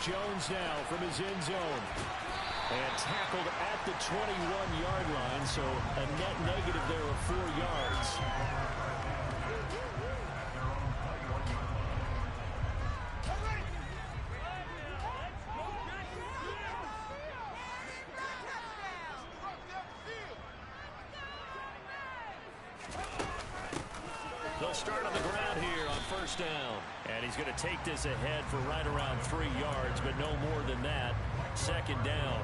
Jones now from his end zone. And tackled at the 21-yard line, so a net negative there of 4 yards. They'll start on the ground here on first down. And he's going to take this ahead for right around 3 yards, but no more than that. Second down.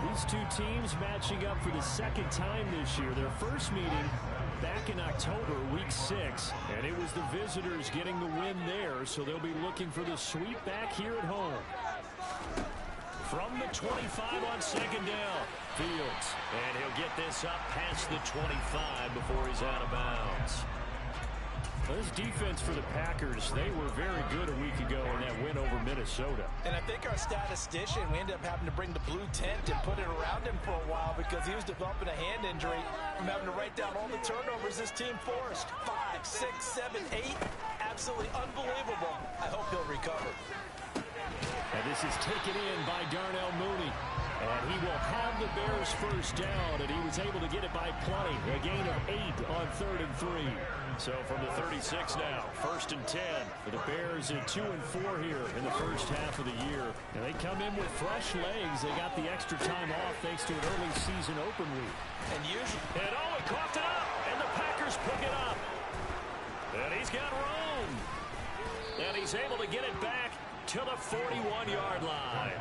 These two teams matching up for the second time this year. Their first meeting back in October, week 6. And it was the visitors getting the win there, so they'll be looking for the sweep back here at home. From the 25 on second down, Fields. And he'll get this up past the 25 before he's out of bounds. This defense for the Packers, they were very good a week ago in that win over Minnesota. And I think our statistician, we ended up having to bring the blue tent and put it around him for a while because he was developing a hand injury from having to write down all the turnovers this team forced. 5, 6, 7, 8. Absolutely unbelievable. I hope he'll recover. And this is taken in by Darnell Mooney. And he will have the Bears first down, and he was able to get it by plenty. A gain of 8 on 3rd and 3. So from the 36 now, 1st and 10 for the Bears at 2 and 4 here in the first half of the year. And they come in with fresh legs. They got the extra time off thanks to an early season open week. And usually, he coughed it up, and the Packers pick it up. And he's got room. And he's able to get it back to the 41-yard line.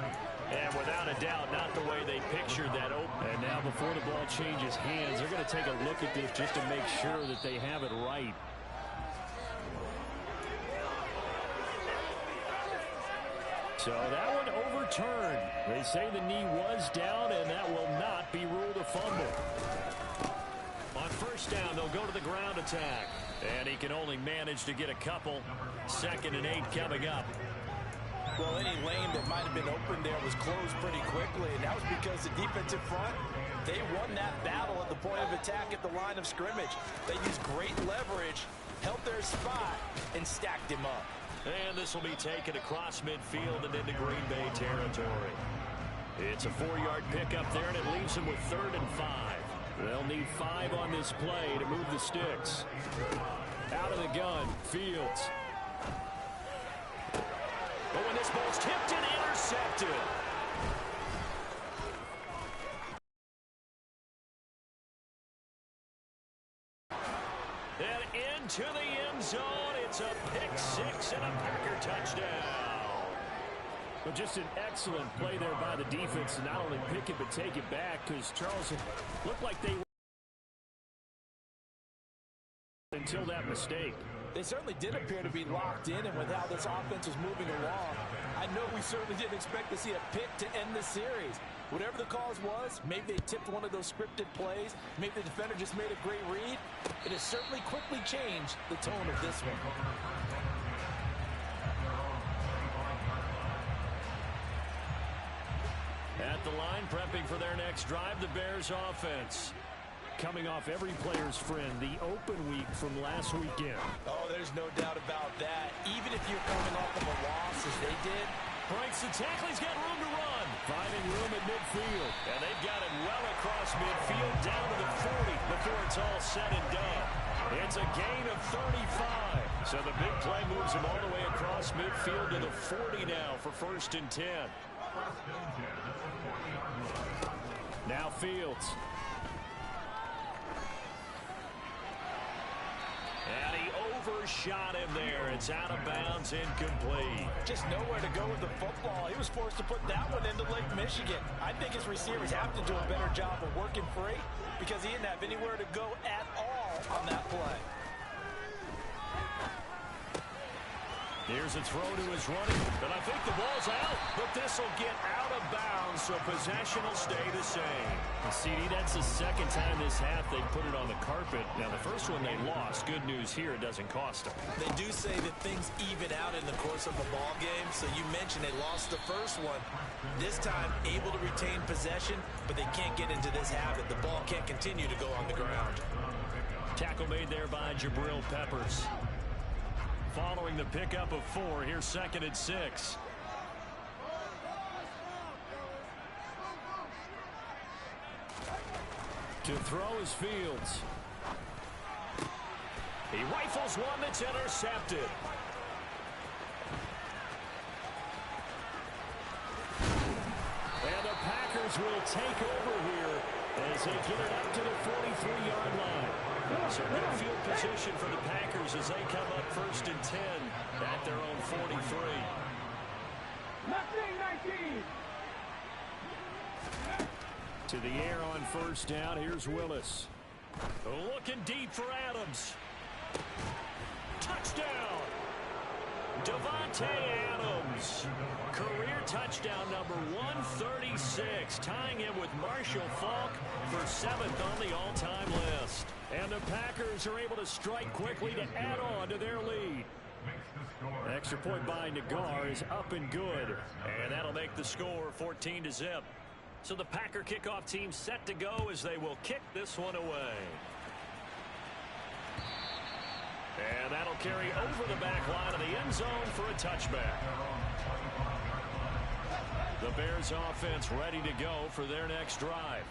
And without a doubt, not the way they pictured that open. And now before the ball changes hands, they're going to take a look at this just to make sure that they have it right. So that one overturned. They say the knee was down, and that will not be ruled a fumble. On first down, they'll go to the ground attack. And he can only manage to get a couple. 2nd and 8 coming up. Well, any lane that might have been open there was closed pretty quickly, and that was because the defensive front, they won that battle at the point of attack at the line of scrimmage. They used great leverage, held their spot, and stacked him up. And this will be taken across midfield and into Green Bay territory. It's a 4-yard pickup there, and it leaves them with 3rd and 5. They'll need 5 on this play to move the sticks. Out of the gun, Fields. But when this ball's tipped and intercepted. And into the end zone. It's a pick 6 and a Packer touchdown. But just an excellent play there by the defense to not only pick it but take it back, because Charles looked like they were until that mistake. They certainly did appear to be locked in, and with how this offense was moving along, I know we certainly didn't expect to see a pick to end the series. Whatever the cause was, maybe they tipped one of those scripted plays, maybe the defender just made a great read. It has certainly quickly changed the tone of this one. At the line, prepping for their next drive, the Bears offense. Coming off every player's friend, the open week from last weekend. Oh, there's no doubt about that. Even if you're coming off of a loss as they did. Breaks the tackle, he's got room to run. Finding room at midfield. And they've got it well across midfield, down to the 40 before it's all said and done. It's a gain of 35. So the big play moves him all the way across midfield to the 40 now for 1st and 10. Now Fields. And he overshot him there. It's out of bounds, incomplete. Just nowhere to go with the football. He was forced to put that one into Lake Michigan. I think his receivers have to do a better job of working free because he didn't have anywhere to go at all on that play. Here's a throw to his running, but I think the ball's out. But this will get out of bounds, so possession will stay the same. CD, that's the second time this half they put it on the carpet. Now, the first one they lost. Good news here, it doesn't cost them. They do say that things even out in the course of a ball game. So you mentioned they lost the first one. This time, able to retain possession, but they can't get into this habit. The ball can't continue to go on the ground. Tackle made there by Jabril Peppers. Following the pickup of 4, here's 2nd and 6. To throw is Fields. He rifles one that's intercepted. And the Packers will take over here as they get it up to the 43-yard line. So good field position for the Packers as they come up 1st and 10 at their own 43. 19. To the air on 1st down. Here's Willis. Looking deep for Adams. Touchdown. Devontae Adams. Career touchdown number 136. Tying him with Marshall Faulk for 7th on the all-time list. And the Packers are able to strike quickly to add on to their lead. Extra point by Nagar is up and good. And that'll make the score 14-0. So the Packer kickoff team set to go as they will kick this one away. And that'll carry over the back line of the end zone for a touchback. The Bears offense ready to go for their next drive.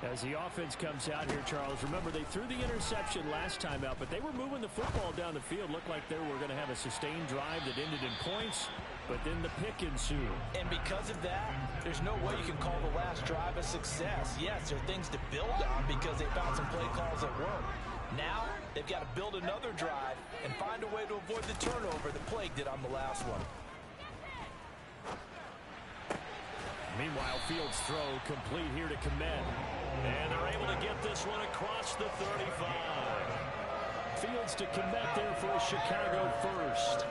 As the offense comes out here, Charles, remember they threw the interception last time out, but they were moving the football down the field. Looked like they were going to have a sustained drive that ended in points, but then the pick ensued. And because of that, there's no way you can call the last drive a success. Yes, there are things to build on because they found some play calls that work. Now, they've got to build another drive and find a way to avoid the turnover that plagued it on the last one. Meanwhile, Fields' throw complete here to Kmet. And they're able to get this one across the 35. Fields to Kmet there for a Chicago first.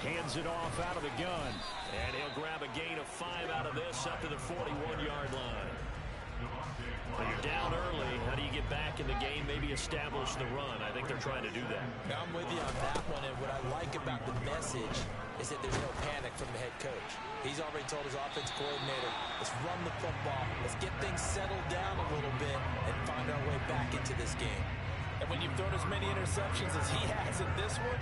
Hands it off out of the gun. And he'll grab a gain of 5 out of this up to the 41-yard line. When you're down early, how do you get back in the game, maybe establish the run? I think they're trying to do that. I'm with you on that one, and what I like about the message is that there's no panic from the head coach. He's already told his offense coordinator, let's run the football, let's get things settled down a little bit and find our way back into this game. And when you've thrown as many interceptions as he has in this one,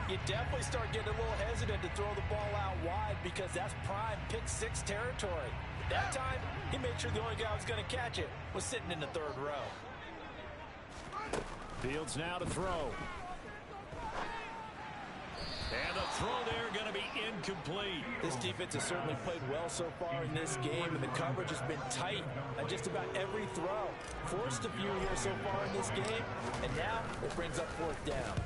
you definitely start getting a little hesitant to throw the ball out wide because that's prime pick-6 territory. That time, he made sure the only guy who was going to catch it was sitting in the 3rd row. Fields now to throw. And the throw there going to be incomplete. This defense has certainly played well so far in this game, and the coverage has been tight on just about every throw. Forced a few here so far in this game, and now it brings up 4th down.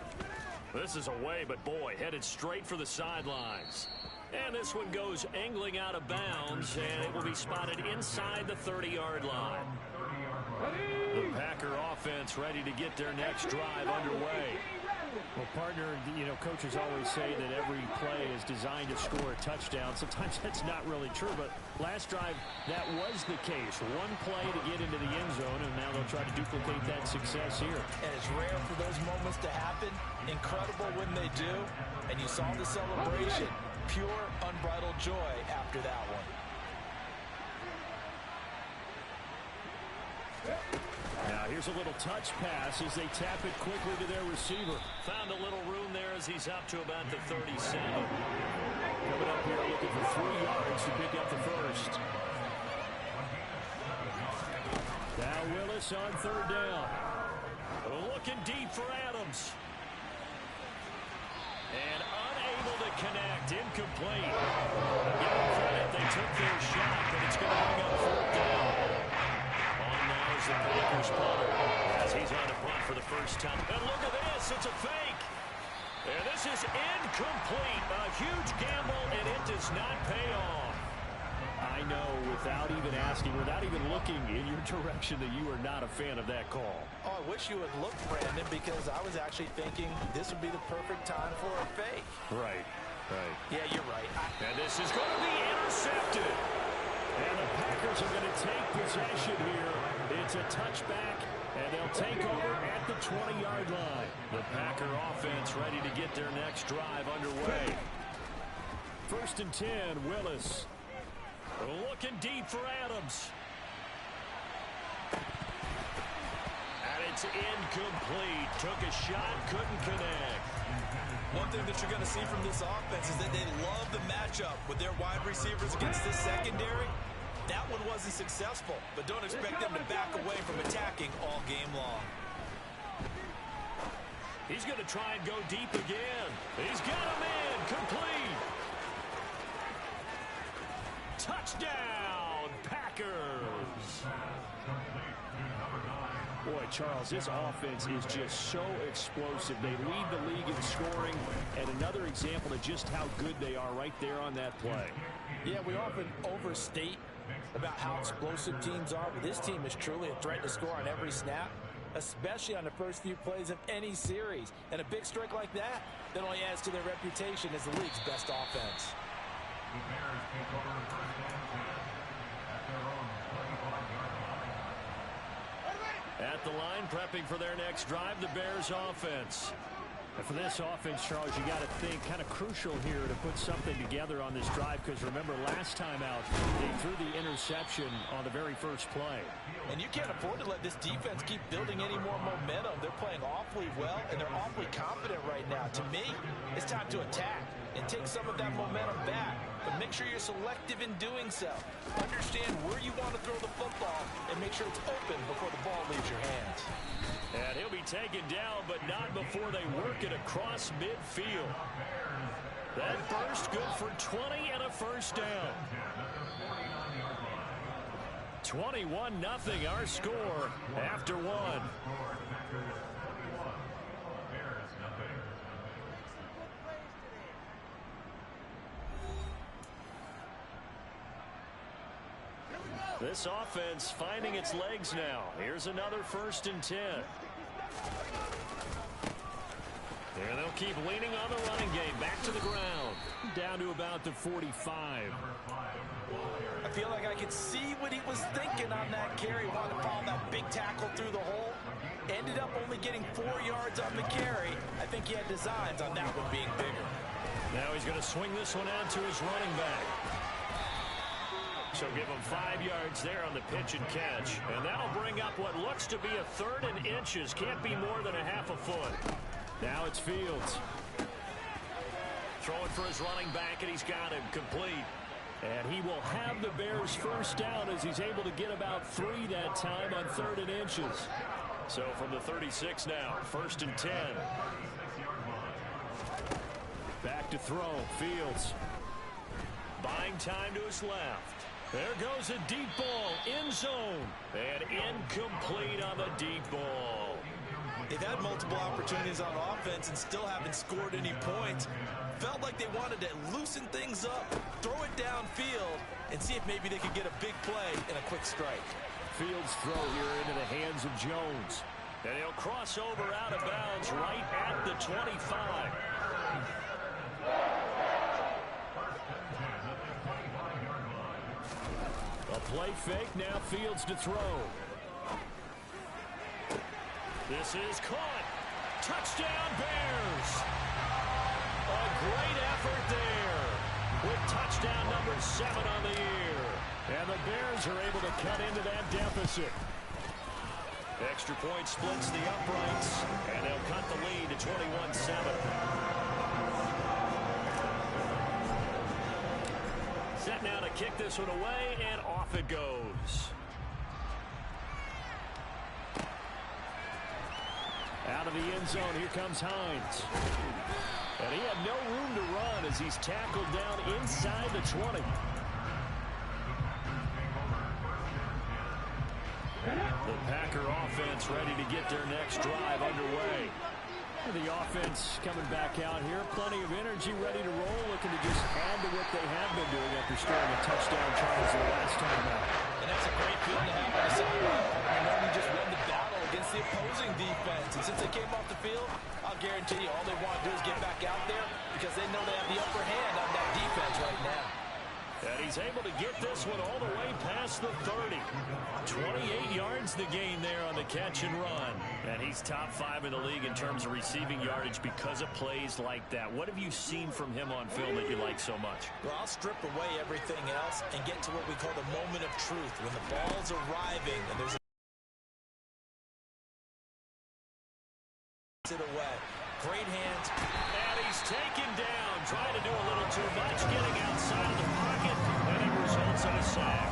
This is away, but boy, headed straight for the sidelines. And this one goes angling out of bounds, and it will be spotted inside the 30-yard line. The Packer offense ready to get their next drive underway. Well, partner, coaches always say that every play is designed to score a touchdown. Sometimes that's not really true, but last drive, that was the case. One play to get into the end zone, and now they'll try to duplicate that success here. And it's rare for those moments to happen. Incredible when they do. And you saw the celebration. Pure, unbridled joy after that one. Now here's a little touch pass as they tap it quickly to their receiver. Found a little room there as he's up to about the 37. Coming up here looking for 3 yards to pick up the first. Now Willis on 3rd down. Looking deep for Adams. And unable to connect. Incomplete. Give them credit. They took their shot, but it's going to bring up 4th down. On now is the Packers punter as he's on a punt for the first time. And look at this. It's a fake. And this is incomplete. A huge gamble, and it does not pay off. I know, without even asking, without even looking in your direction, that you are not a fan of that call. Oh, I wish you would look, Brandon, because I was actually thinking this would be the perfect time for a fake. Right. Yeah, you're right. And this is going to be intercepted. And the Packers are going to take possession here. It's a touchback, and they'll take over at the 20-yard line. The Packer offense ready to get their next drive underway. 1st and 10, Willis. Looking deep for Adams. And it's incomplete. Took a shot, couldn't connect. One thing that you're going to see from this offense is that they love the matchup with their wide receivers against this secondary. That one wasn't successful, but don't expect them to back away from attacking all game long. He's going to try and go deep again. He's got him in. Complete. Touchdown, Packers. Boy, Charles, this offense is just so explosive. They lead the league in scoring, and another example of just how good they are right there on that play. Yeah, we often overstate about how explosive teams are, but this team is truly a threat to score on every snap, especially on the first few plays of any series. And a big strike like that only adds to their reputation as the league's best offense. At the line, prepping for their next drive, the Bears offense. And for this offense, Charles, you got to think kind of crucial here to put something together on this drive, because remember last time out, they threw the interception on the very first play. And you can't afford to let this defense keep building any more momentum. They're playing awfully well, and they're awfully confident right now. To me, it's time to attack and take some of that momentum back. But make sure you're selective in doing so. Understand where you want to throw the football and make sure it's open before the ball leaves your hands. And he'll be taken down, but not before they work it across midfield. That burst good for 20 and a first down. 21-0 our score after one. This offense finding its legs now. Here's another 1st and 10. There they'll keep leaning on the running game. Back to the ground. Down to about the 45. I feel like I could see what he was thinking on that carry. Wanted to follow that big tackle through the hole. Ended up only getting 4 yards on the carry. I think he had designs on that one being bigger. Now he's going to swing this one out to his running back. So give him 5 yards there on the pitch and catch. And that'll bring up what looks to be a 3rd and inches. Can't be more than a half a foot. Now it's Fields. Throwing for his running back, and he's got him complete. And he will have the Bears first down as he's able to get about 3 that time on 3rd and inches. So from the 36 now, 1st and 10. Back to throw, Fields. Buying time to his left. There goes a deep ball, end zone, and incomplete on the deep ball. They've had multiple opportunities on offense and still haven't scored any points. Felt like they wanted to loosen things up, throw it downfield, and see if maybe they could get a big play and a quick strike. Fields throw here into the hands of Jones. And he'll cross over out of bounds right at the 25. A play fake, now Fields to throw. This is caught. Touchdown Bears. A great effort there with touchdown number 7 on the year. And the Bears are able to cut into that deficit. Extra point splits the uprights, and they'll cut the lead to 21-7. Set now to kick this one away, and off it goes. Out of the end zone, here comes Hines. And he had no room to run as he's tackled down inside the 20. The Packer offense ready to get their next drive underway. The offense coming back out here. Plenty of energy, ready to roll, looking to just add to what they have been doing after scoring a touchdown, Charles, the last time out. And that's a great feeling to have on the sideline. And then you just won the battle against the opposing defense. And since they came off the field, I'll guarantee you all they want to do is get back out there because they know they have the upper hand on that defense right now. And he's able to get this one all the way past the 30. 28 yards the gain there on the catch and run. And he's top 5 in the league in terms of receiving yardage because of plays like that. What have you seen from him on film that you like so much? Well, I'll strip away everything else and get to what we call the moment of truth. When the ball's arriving and there's it away. Great hands. And he's taken down. Trying to do a little too much. Getting outside of the pocket. And it results in a sack.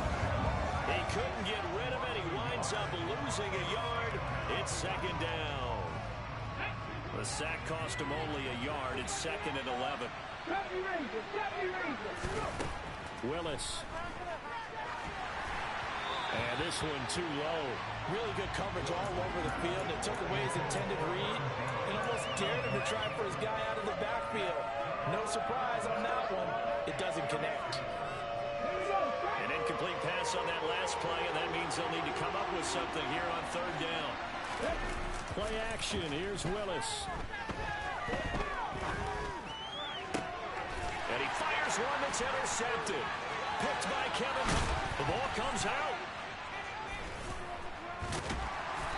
couldn't get rid of it. He winds up losing a yard. It's second down. The sack cost him only a yard. It's 2nd and 11. Willis. And this one too low. Really good coverage all over the field. It took away his intended read and almost dared him to try for his guy out of the backfield. No surprise on that one. It doesn't connect. An incomplete pass on that last play, and that means they'll need to come up with something here on 3rd down. Play action. Here's Willis. And he fires one that's intercepted. Picked by Kevin. The ball comes out.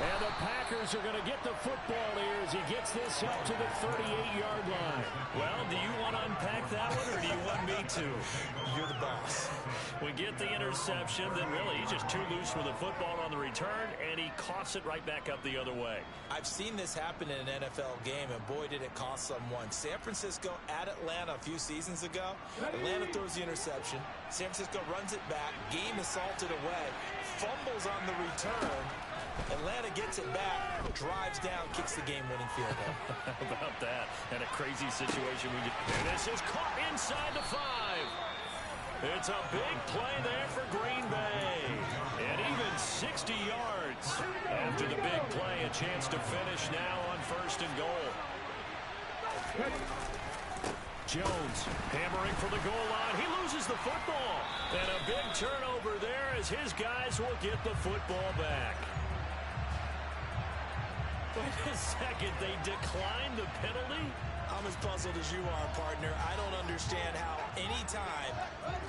And the Packers are going to get the football here as he gets this up to the 38-yard line. Well, do you want to unpack that one, or do you want me to? You're the boss. We get the interception, then really he's just too loose with the football on the return, and he coughs it right back up the other way. I've seen this happen in an NFL game, and boy, did it cost someone. San Francisco at Atlanta a few seasons ago. Atlanta throws the interception. San Francisco runs it back. Game is salted away. Fumbles on the return. Atlanta gets it back, drives down, kicks the game-winning field goal. How about that? And a crazy situation. And this is caught inside the 5. It's a big play there for Green Bay. And even 60 yards after the big play. A chance to finish now on 1st and goal. Jones hammering for the goal line. He loses the football. And a big turnover there as his guys will get the football back. Wait a second, they declined the penalty? I'm as puzzled as you are, partner. I don't understand how any time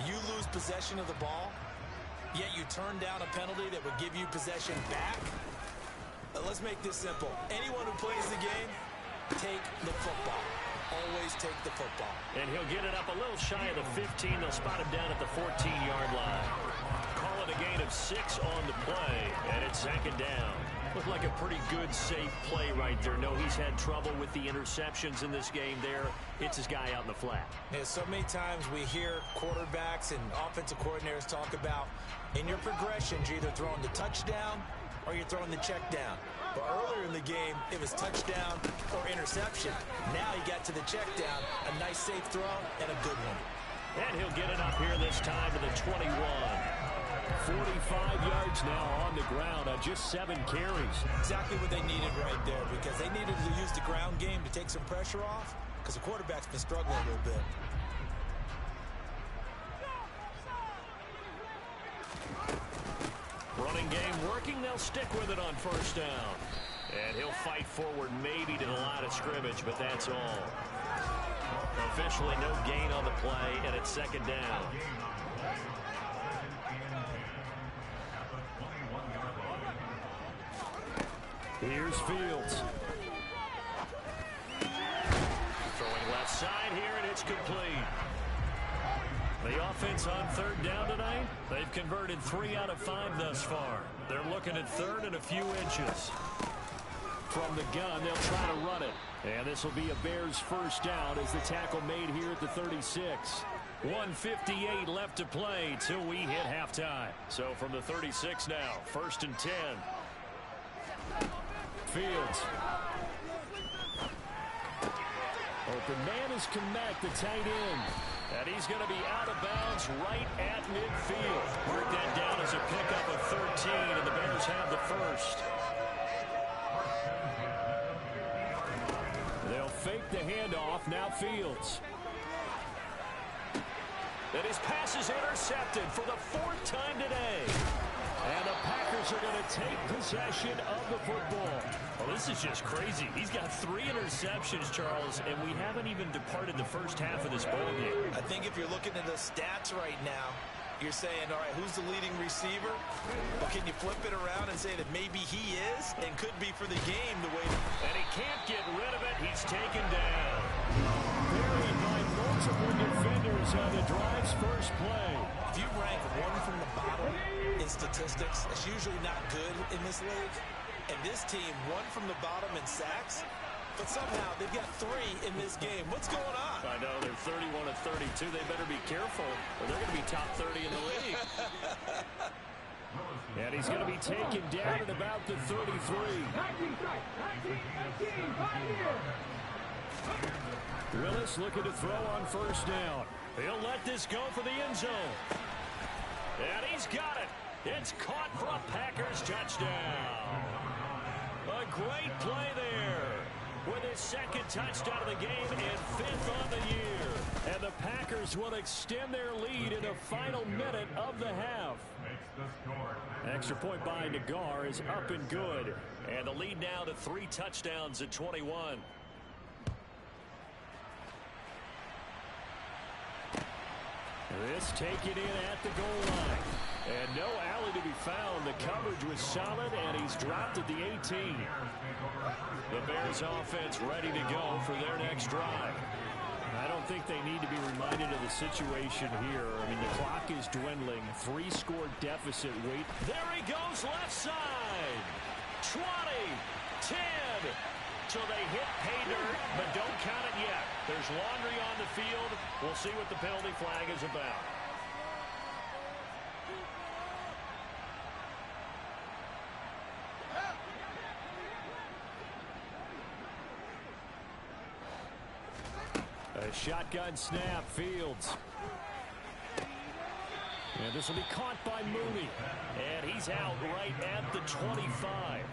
you lose possession of the ball, yet you turn down a penalty that would give you possession back. Let's make this simple. Anyone who plays the game, take the football. Always take the football. And he'll get it up a little shy of the 15. They'll spot him down at the 14-yard line. Call it a gain of 6 on the play, and it's 2nd down. Looked like a pretty good, safe play right there. No, he's had trouble with the interceptions in this game there. Hits his guy out in the flat. Yeah, so many times we hear quarterbacks and offensive coordinators talk about in your progressions, you're either throwing the touchdown or you're throwing the check down. But earlier in the game, it was touchdown or interception. Now he got to the check down, a nice safe throw, and a good one. And he'll get it up here this time to the 21. 45 yards now on the ground on just 7 carries. Exactly what they needed right there, because they needed to use the ground game to take some pressure off, because the quarterback's been struggling a little bit. Running game working. They'll stick with it on 1st down. And he'll fight forward maybe to the line of scrimmage, but that's all. Officially no gain on the play, and it's 2nd down. Here's Fields. Throwing left side here, and it's complete. The offense on 3rd down tonight, they've converted 3 out of 5 thus far. They're looking at 3rd and a few inches. From the gun, they'll try to run it. And this will be a Bears 1st down as the tackle made here at the 36. 1:58 left to play till we hit halftime. So from the 36 now, 1st and 10. Fields. Open man is Kmet, the tight end. And he's going to be out of bounds right at midfield. Mark that down as a pickup of 13, and the Bears have the 1st. They'll fake the handoff. Now Fields. And his pass is intercepted for the 4th time today. And the Packers are going to take possession of the football. Well, this is just crazy. He's got 3 interceptions, Charles, and we haven't even departed the first half of this ball game. I think if you're looking at the stats right now, you're saying, all right, who's the leading receiver? But can you flip it around and say that maybe he is and could be for the game the way... And he can't get rid of it. He's taken down. Buried by multiple defenders on the drive's first play. If you rank one from the bottom in statistics, it's usually not good in this league. And this team, one from the bottom in sacks, but somehow they've got 3 in this game. What's going on? I know, they're 31 of 32. They better be careful, or they're going to be top 30 in the league. And he's going to be taken down at about the 33. Willis looking to throw on first down. He'll let this go for the end zone. And he's got it. It's caught for a Packers touchdown. A great play there with his second touchdown of the game and 5th on the year. And the Packers will extend their lead in the final minute of the half. Extra point by Nagar is up and good. And the lead now to 3 touchdowns at 21. This taken in at the goal line. And no alley to be found. The coverage was solid, and he's dropped at the 18. The Bears offense ready to go for their next drive. I don't think they need to be reminded of the situation here. I mean, the clock is dwindling. 3-score deficit. Wait. There he goes left side. 20, 10. So they hit pay dirt, but don't count it yet. There's laundry on the field. We'll see what the penalty flag is about. A shotgun snap, Fields. And this will be caught by Mooney. And he's out right at the 25.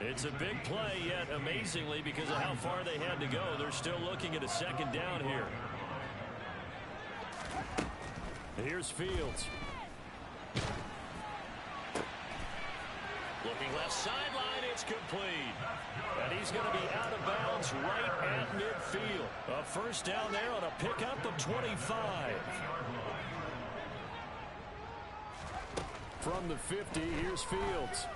It's a big play, yet amazingly, because of how far they had to go, they're still looking at a second down here. Here's Fields. Looking left sideline, it's complete. And he's going to be out of bounds right at midfield. A first down there on a pickup of 25. From the 50, here's Fields.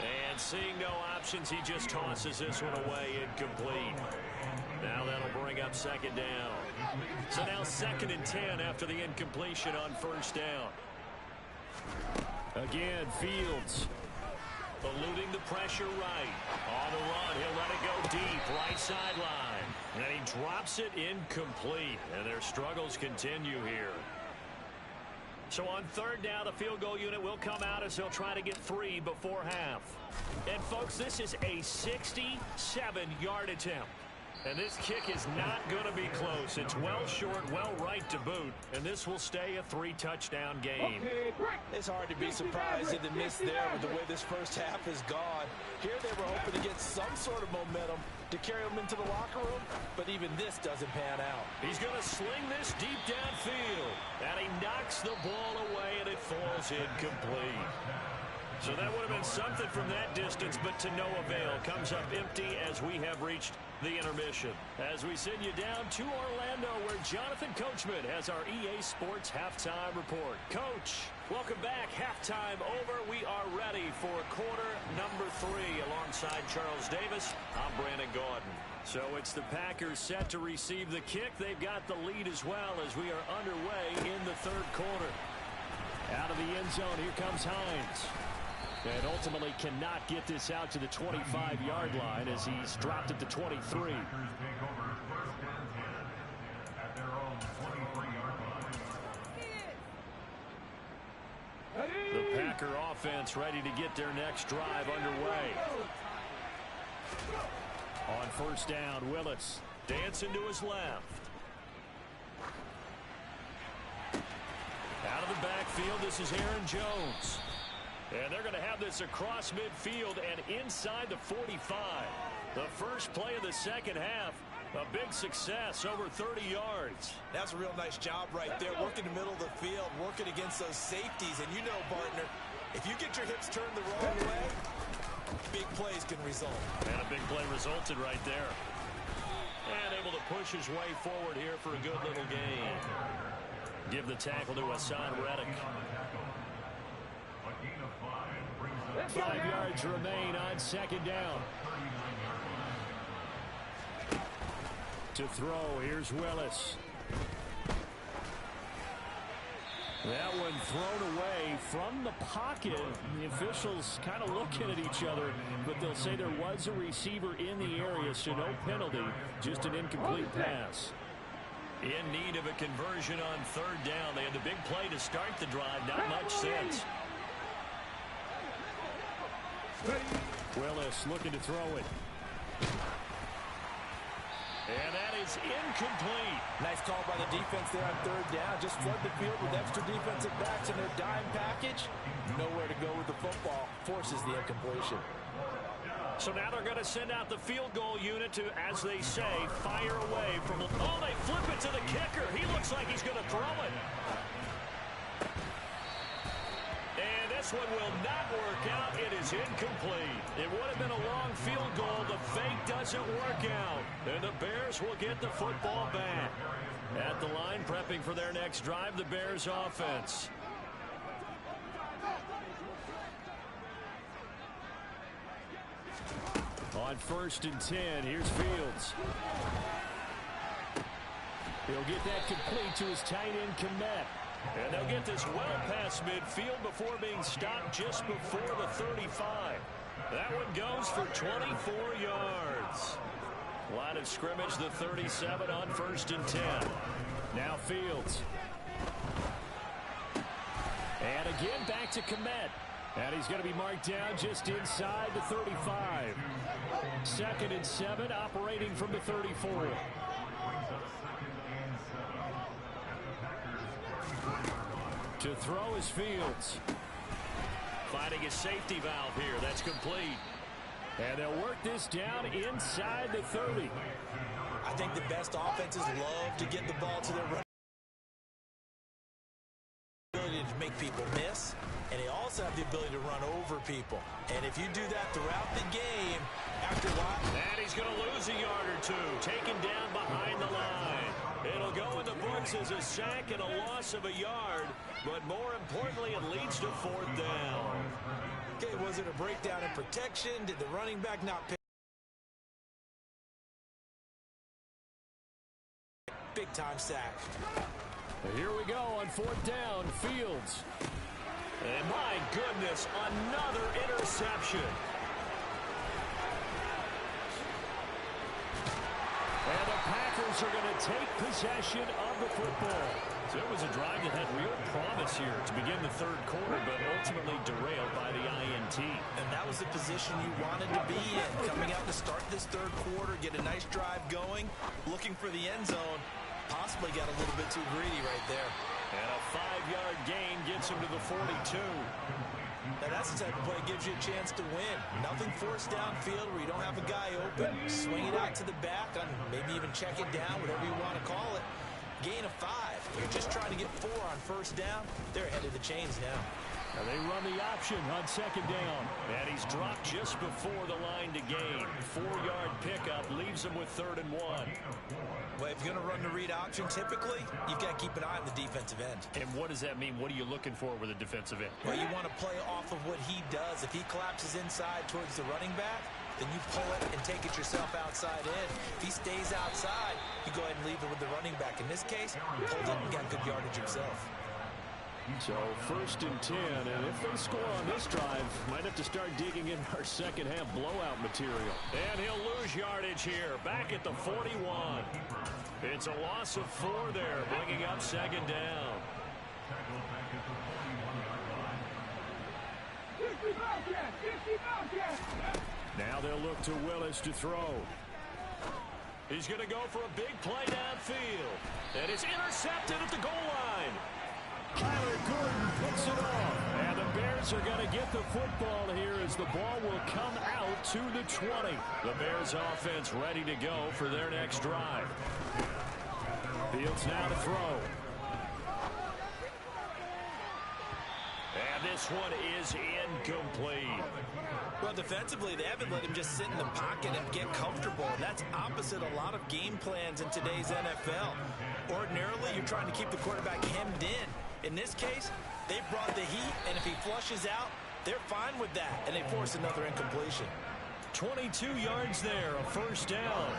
And seeing no options, he just tosses this one away incomplete. Now that'll bring up second down. So now 2nd and 10 after the incompletion on first down. Again, Fields. Eluding the pressure right. On the run, he'll let it go deep, right sideline. And he drops it incomplete. And their struggles continue here. So on 3rd down, the field goal unit will come out as they'll try to get 3 before half. And folks, this is a 67-yard attempt. And this kick is not going to be close. It's well short, well right to boot. And this will stay a 3-touchdown game. It's hard to be surprised at the miss there with the way this first half has gone. Here they were hoping to get some sort of momentum to carry them into the locker room, but even this doesn't pan out. He's going to sling this deep downfield. And he knocks the ball away, and it falls incomplete. So that would have been something from that distance, but to no avail. Comes up empty as we have reached the intermission. As we send you down to Orlando, where Jonathan Coachman has our EA Sports Halftime Report. Coach, welcome back. Halftime over. We are ready for quarter number 3. Alongside Charles Davis, I'm Brandon Gaudin. So it's the Packers set to receive the kick. They've got the lead as well as we are underway in the 3rd quarter. Out of the end zone, here comes Hines. And ultimately cannot get this out to the 25-yard line as he's dropped at the 23. The Packer offense ready to get their next drive underway. On first down, Willis dancing to his left. Out of the backfield, this is Aaron Jones. And they're going to have this across midfield and inside the 45. The first play of the second half, a big success, over 30 yards. That's a real nice job right there, working the middle of the field, working against those safeties. And you know, partner, if you get your hips turned the wrong way, big plays can result. And a big play resulted right there. And able to push his way forward here for a good little gain. Give the tackle to Hassan Reddick. 5 yards remain on second down. To throw, here's Willis. That one thrown away from the pocket. The officials kind of looking at each other, but they'll say there was a receiver in the area, so no penalty, just an incomplete pass. In need of a conversion on third down. They had the big play to start the drive. Not much since. Willis looking to throw it. And that is incomplete. Nice call by the defense there on third down. Just flood the field with extra defensive backs in their dime package. Nowhere to go with the football. Forces the incompletion. So now they're going to send out the field goal unit to, as they say, fire away from... Oh, they flip it to the kicker. He looks like he's going to throw it. And this one will not work out. It is incomplete. It would have been a long field goal. The fake doesn't work out. And the Bears will get the football back. At the line, prepping for their next drive, the Bears offense. On 1st and 10, here's Fields. He'll get that complete to his tight end, Kmet. And they'll get this well past midfield before being stopped just before the 35. That one goes for 24 yards. Line of scrimmage, the 37 on 1st and 10. Now Fields. And again back to Kmet. And he's going to be marked down just inside the 35. 2nd and 7, operating from the 34. To throw is Fields. Finding a safety valve here. That's complete. And they'll work this down inside the 30. I think the best offenses love to get the ball to their running ability to make people miss. And they also have the ability to run over people. And if you do that throughout the game, after a while... And he's going to lose a yard or two. Taken down behind the line. It'll go in the books as a sack and a loss of a yard. But more importantly, it leads to 4th down. Okay, was it a breakdown in protection? Did the running back not pick? Big-time sack. Here we go on 4th down. Fields. And my goodness, another interception. And the Packers are going to take possession of the football. So it was a drive that had real promise here to begin the 3rd quarter, but ultimately derailed by the INT. And that was the position you wanted to be in. Coming out to start this 3rd quarter, get a nice drive going, looking for the end zone. Possibly got a little bit too greedy right there. And a 5-yard gain gets him to the 42. Now that's the type of play that gives you a chance to win. Nothing forced downfield where you don't have a guy open. Swing it out to the back, and maybe even check it down, whatever you want to call it. Gain of 5. You're just trying to get 4 on 1st down. They're ahead of the chains now. And they run the option on 2nd down. And he's dropped just before the line to gain. 4-yard pickup leaves him with 3rd and 1. Well, if you're going to run the read option, typically, you've got to keep an eye on the defensive end. And what does that mean? What are you looking for with a defensive end? Well, you want to play off of what he does. If he collapses inside towards the running back, then you pull it and take it yourself outside in. If he stays outside, you go ahead and leave it with the running back. In this case, pulled it and got good yardage himself. So 1st and 10, and if they score on this drive, might have to start digging in our second half blowout material. And he'll lose yardage here, back at the 41. It's a loss of 4 there, bringing up 2nd down. Now they'll look to Willis to throw. He's going to go for a big play downfield. And it's intercepted at the goal line. Kyler Gordon picks it off. And the Bears are going to get the football here as the ball will come out to the 20. The Bears offense ready to go for their next drive. Fields now to throw. And this one is incomplete. Well, defensively, they haven't let him just sit in the pocket and get comfortable. And that's opposite a lot of game plans in today's NFL. Ordinarily, you're trying to keep the quarterback hemmed in. In this case, they brought the heat, and if he flushes out, they're fine with that, and they force another incompletion. 22 yards there, a 1st down.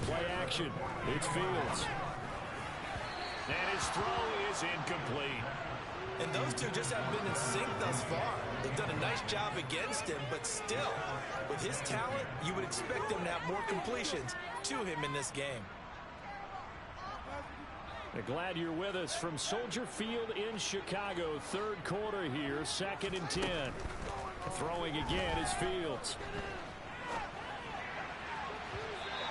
Play action. It's Fields. And his throw is incomplete. And those two just haven't been in sync thus far. They've done a nice job against him, but still, with his talent, you would expect him to have more completions to him in this game. Glad you're with us from Soldier Field in Chicago. Third quarter here, 2nd and 10. Throwing again is Fields.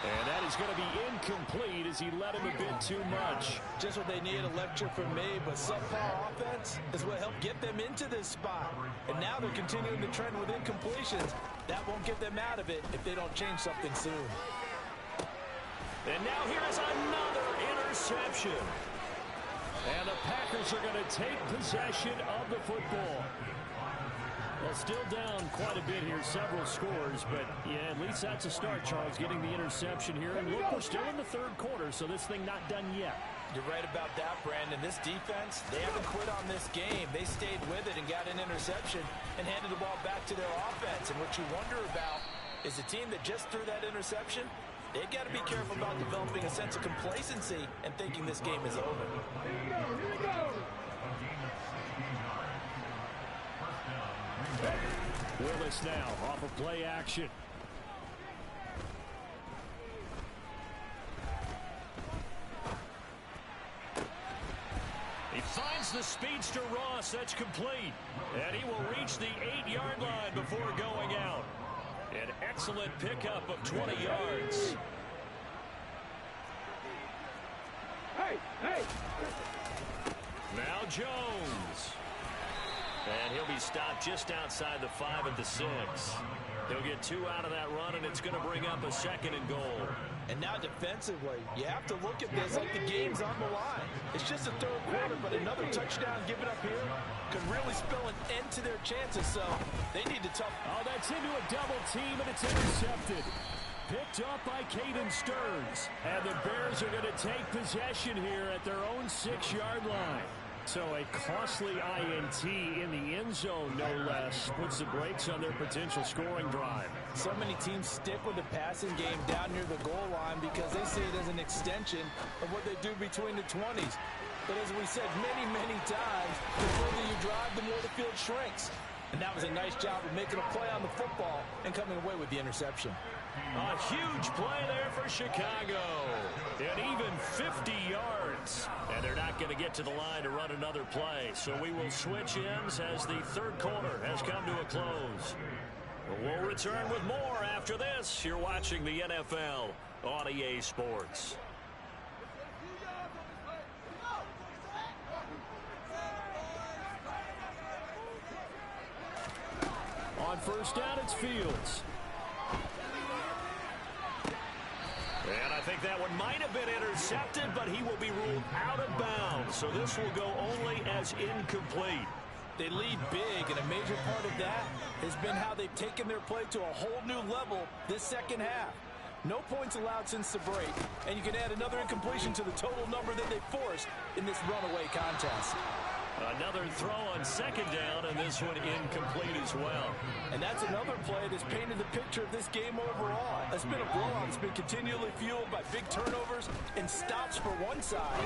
And that is going to be incomplete as he led him a bit too much. Just what they need, a lecture from me, but subpar offense is what helped get them into this spot. And now they're continuing the trend with incompletions. That won't get them out of it if they don't change something soon. And now here is another interception. And the Packers are going to take possession of the football. Well, still down quite a bit here, several scores, but yeah, at least that's a start, Charles, getting the interception here. And look, we're still in the third quarter, so this thing not done yet. You're right about that, Brandon. This defense, they haven't quit on this game. They stayed with it and got an interception and handed the ball back to their offense. And what you wonder about is the team that just threw that interception, they've got to be careful about developing a sense of complacency and thinking this game is over. Willis now off of play action. He finds the speedster Ross. That's complete. And he will reach the 8-yard line before going out. An excellent pickup of 20 yards. Hey! Now Jones. And he'll be stopped just outside the 5 at the 6. He'll get 2 out of that run, and it's going to bring up a 2nd and goal. And now defensively, you have to look at this like the game's on the line. It's just a third quarter, but another touchdown given up here could really spell an end to their chances, so they need to tough. Oh, that's into a double team, and it's intercepted. Picked up by Caden Stearns. And the Bears are going to take possession here at their own 6-yard line. So a costly INT in the end zone, no less, puts the brakes on their potential scoring drive. So many teams stick with the passing game down near the goal line because they see it as an extension of what they do between the 20s. But as we said many, many times, the further you drive, the more the field shrinks. And that was a nice job of making a play on the football and coming away with the interception. A huge play there for Chicago. And even 50 yards. And they're not going to get to the line to run another play. So we will switch ends as the third quarter has come to a close. We'll return with more after this. You're watching the NFL on EA Sports. On first down, it's Fields. And I think that one might have been intercepted, but he will be ruled out of bounds. So this will go only as incomplete. They lead big, and a major part of that has been how they've taken their play to a whole new level this second half. No points allowed since the break, and you can add another incompletion to the total number that they forced in this runaway contest. Another throw on second down, and this one incomplete as well. And that's another play that's painted the picture of this game overall. It's been a blowout. It's been continually fueled by big turnovers and stops for one side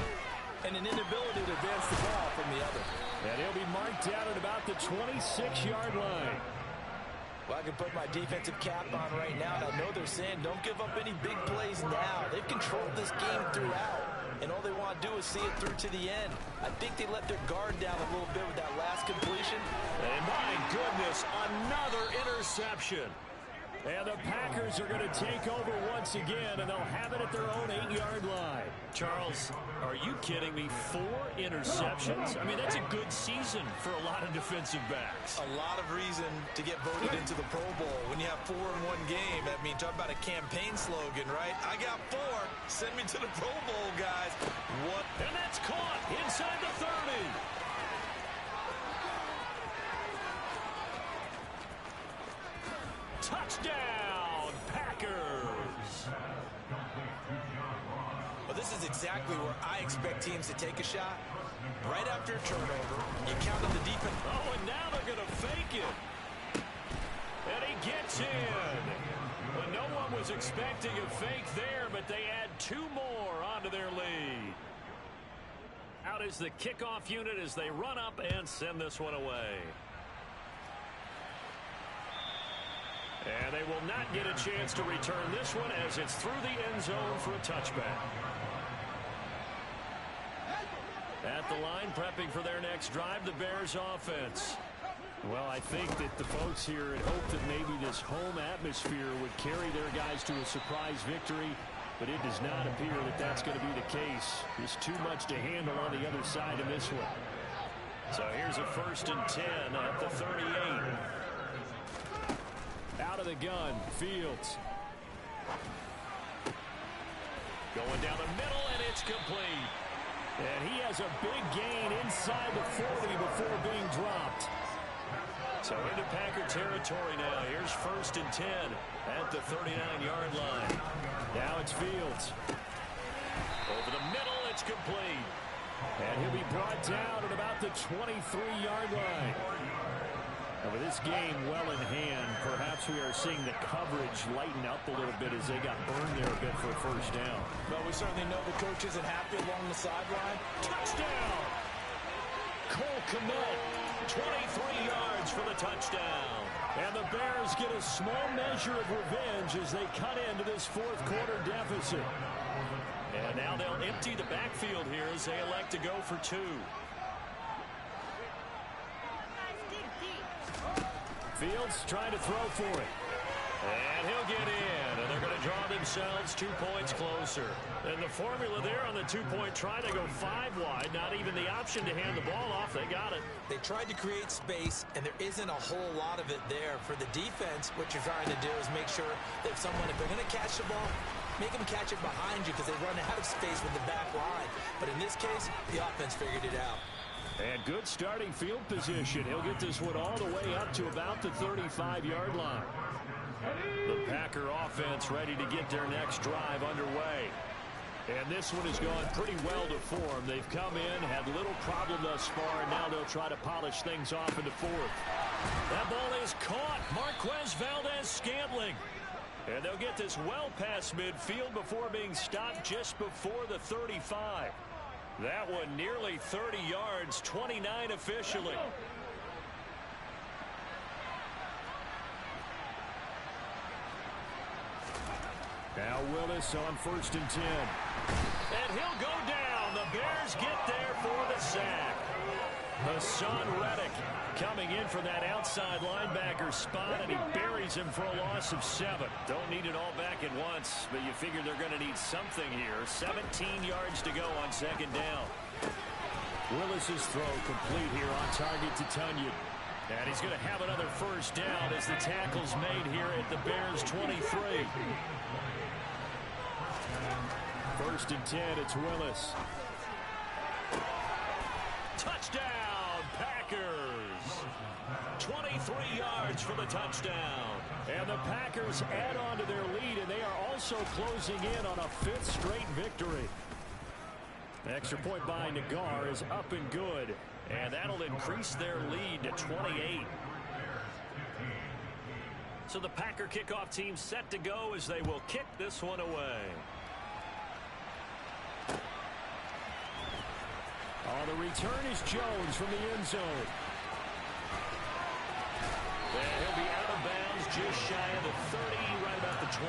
and an inability to advance the ball from the other. And he'll be marked down at about the 26-yard line. Well, I can put my defensive cap on right now, and I know they're saying don't give up any big plays now. They've controlled this game throughout, and all they want to do is see it through to the end. I think they let their guard down a little bit with that last completion. And my goodness, another interception. And the Packers are going to take over once again, and they'll have it at their own 8-yard line. Charles, are you kidding me? 4 interceptions? I mean, that's a good season for a lot of defensive backs. A lot of reason to get voted into the Pro Bowl. When you have 4 in one game, I mean, talk about a campaign slogan, right? I got 4. Send me to the Pro Bowl, guys. What? And that's caught inside the 30. Touchdown, Packers. Well, this is exactly where I expect teams to take a shot. Right after a turnover, you count on the defense. Oh, and now they're going to fake it. And he gets in. Well, no one was expecting a fake there, but they add 2 more onto their lead. Out is the kickoff unit as they run up and send this one away. will not get a chance to return this one as it's through the end zone for a touchback. At the line, prepping for their next drive, the Bears offense. Well, I think that the folks here had hoped that maybe this home atmosphere would carry their guys to a surprise victory, but it does not appear that that's going to be the case. There's too much to handle on the other side of this one. So here's a 1st and 10 at the 38. Out of the gun, Fields. Going down the middle, and it's complete. And he has a big gain inside the 40 before being dropped. So into Packer territory now. Here's 1st and 10 at the 39-yard line. Now it's Fields. Over the middle, it's complete. And he'll be brought down at about the 23-yard line. And with this game well in hand, perhaps we are seeing the coverage lighten up a little bit as they got burned there a bit for a 1st down. But we certainly know the coach isn't happy along the sideline. Touchdown! Cole Kmet, 23 yards for the touchdown. And the Bears get a small measure of revenge as they cut into this 4th quarter deficit. And now they'll empty the backfield here as they elect to go for 2. Fields trying to throw for it. And he'll get in. And they're going to draw themselves 2 points closer. And the formula there on the 2-point try, they go 5 wide. Not even the option to hand the ball off. They got it. They tried to create space, and there isn't a whole lot of it there. For the defense, what you're trying to do is make sure that if they're going to catch the ball, make them catch it behind you because they run out of space with the back line. But in this case, the offense figured it out. And good starting field position. He'll get this one all the way up to about the 35-yard line. The Packer offense ready to get their next drive underway. And this one has gone pretty well to form. They've come in, had little problem thus far, and now they'll try to polish things off into 4th. That ball is caught. Marquez Valdez-Scantling. And they'll get this well past midfield before being stopped just before the 35. That one nearly 30 yards, 29 officially. Now Willis on 1st and 10. And he'll go down. The Bears get there for the sack. Hassan Reddick coming in from that outside linebacker spot, and he buries him for a loss of 7. Don't need it all back at once, but you figure they're going to need something here. 17 yards to go on 2nd down. Willis's throw complete here on target to Tunyon. And he's going to have another 1st down as the tackle's made here at the Bears 23. 1st and 10, it's Willis. Touchdown, Packers! 23 yards for the touchdown. And the Packers add on to their lead, and they are also closing in on a 5th straight victory. The extra point by Nagar is up and good, and that'll increase their lead to 28. So the Packer kickoff team set to go as they will kick this one away. The return is Jones from the end zone. And he'll be out of bounds just shy of the 30, right about the 29.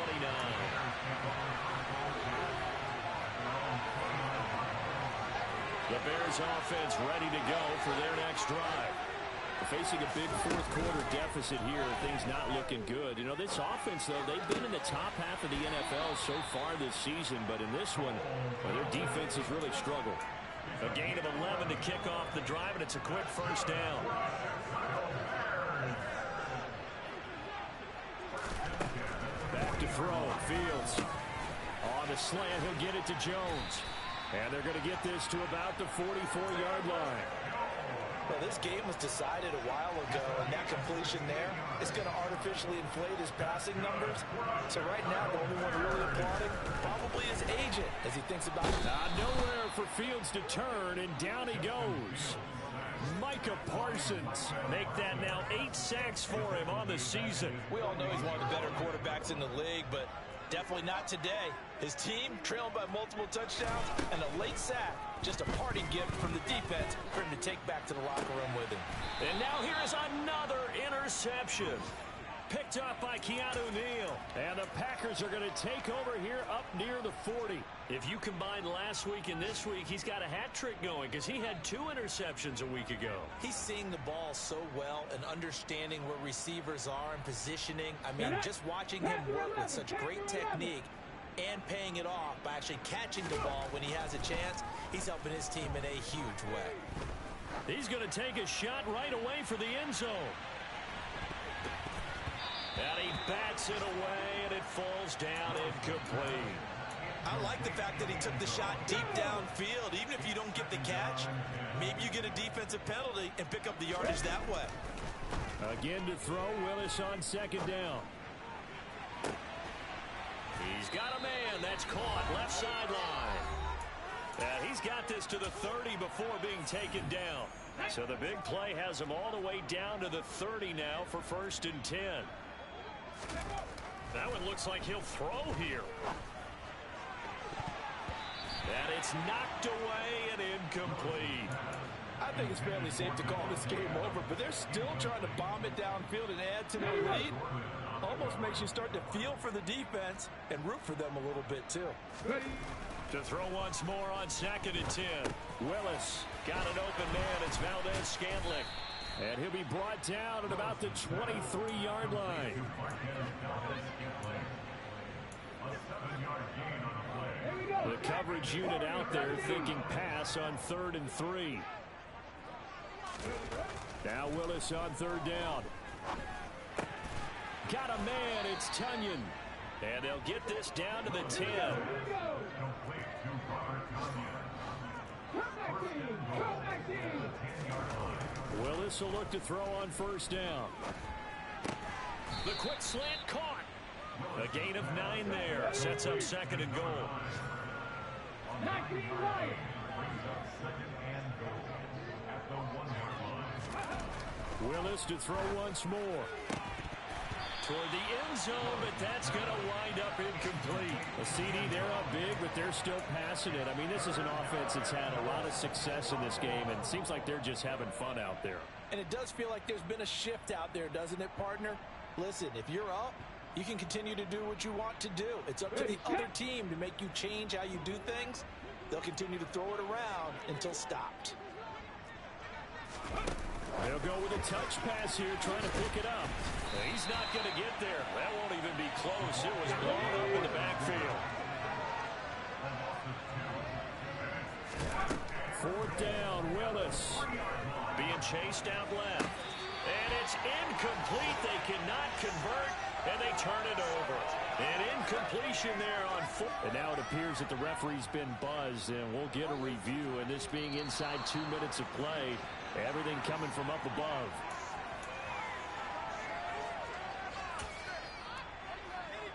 The Bears offense ready to go for their next drive. They're facing a big 4th quarter deficit here. Things not looking good. You know, this offense, though, they've been in the top half of the NFL so far this season. But in this one, well, their defense has really struggled. A gain of 11 to kick off the drive, and it's a quick 1st down. Back to throw. Fields. On the slant, he'll get it to Jones. And they're going to get this to about the 44-yard line. Well, this game was decided a while ago, and that completion there is going to artificially inflate his passing numbers. So right now, the only one really applauding probably his agent as he thinks about it. Nowhere for Fields to turn, and down he goes. Micah Parsons make that now 8 sacks for him on the season. We all know he's one of the better quarterbacks in the league, but definitely not today. His team trailing by multiple touchdowns and a late sack. Just a parting gift from the defense for him to take back to the locker room with him. And now here is another interception. Picked up by Keanu Neal. And the Packers are going to take over here up near the 40. If you combine last week and this week, he's got a hat trick going because he had 2 interceptions a week ago. He's seeing the ball so well and understanding where receivers are and positioning. I mean, just watching him work with such great technique and paying it off by actually catching the ball when he has a chance, he's helping his team in a huge way. He's going to take a shot right away for the end zone. And he bats it away, and it falls down incomplete. I like the fact that he took the shot deep downfield. Even if you don't get the catch, maybe you get a defensive penalty and pick up the yardage that way. Again to throw, Willis on second down. He's got a man. That's caught left sideline. He's got this to the 30 before being taken down. So the big play has him all the way down to the 30 now for 1st and 10. That one looks like he'll throw here. And it's knocked away and incomplete. I think it's fairly safe to call this game over, but they're still trying to bomb it downfield and add to their lead. Almost makes you start to feel for the defense and root for them a little bit, too. To throw once more on 2nd and 10. Willis got an open man. It's Valdez-Scantling. And he'll be brought down at about the 23-yard line. The coverage unit out there thinking pass on 3rd and 3. Now Willis on 3rd down. Got a man. It's Tunyon. And they'll get this down to the 10. Willis will look to throw on 1st down. The quick slant caught. A gain of 9 there. Sets up 2nd and goal. Willis to throw once more. Toward the end zone, but that's going to wind up incomplete. A CD, they're up big, but they're still passing it. I mean, this is an offense that's had a lot of success in this game, and it seems like they're just having fun out there. And it does feel like there's been a shift out there, doesn't it, partner? Listen, if you're up, you can continue to do what you want to do. It's up to the other team to make you change how you do things. They'll continue to throw it around until stopped. They'll go with a touch pass here, trying to pick it up. He's not going to get there. That won't even be close. It was blown up in the backfield. 4th down, Willis. Being chased out left. And it's incomplete. They cannot convert, and they turn it over. An incompletion there on 4. And now it appears that the referee's been buzzed, and we'll get a review. And this being inside 2 minutes of play, everything coming from up above.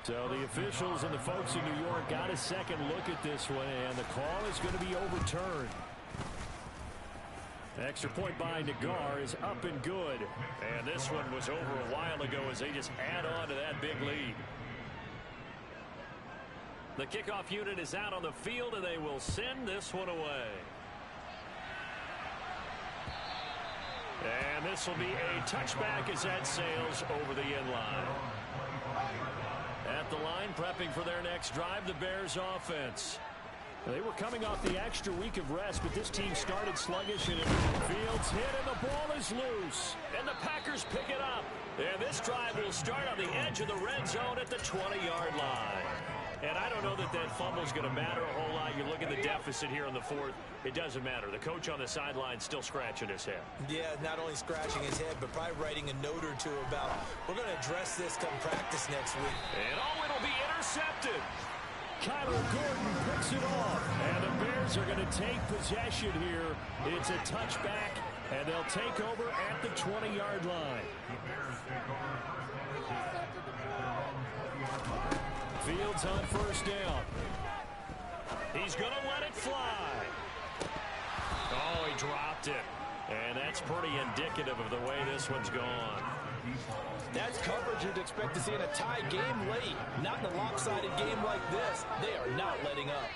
So the officials and the folks in New York got a second look at this one, and the call is going to be overturned. Extra point by Nagar is up and good. And this one was over a while ago as they just add on to that big lead. The kickoff unit is out on the field, and they will send this one away. And this will be a touchback as that sails over the end line. At the line, prepping for their next drive, the Bears offense. They were coming off the extra week of rest, but this team started sluggish, and Fields hit, and the ball is loose. And the Packers pick it up. And this drive will start on the edge of the red zone at the 20-yard line. And I don't know that that fumble is going to matter a whole lot. You look at the deficit here in the 4th. It doesn't matter. The coach on the sideline still scratching his head. Yeah, not only scratching his head, but probably writing a note or two about, we're going to address this come practice next week. And it'll be intercepted. Kyler Gordon picks it off. And the Bears are going to take possession here. It's a touchback, and they'll take over at the 20-yard line. Fields on 1st down. He's going to let it fly. Oh, he dropped it. And that's pretty indicative of the way this one's gone. That's coverage you'd expect to see in a tie game late. Not in a lopsided game like this. They are not letting up.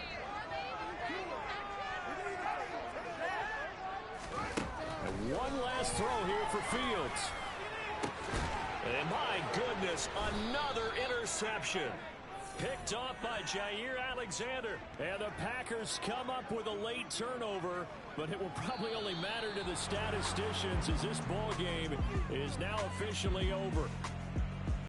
And one last throw here for Fields. And My goodness, another interception. Picked off by Jair Alexander. And the Packers come up with a late turnover, but it will probably only matter to the statisticians as this ball game is now officially over.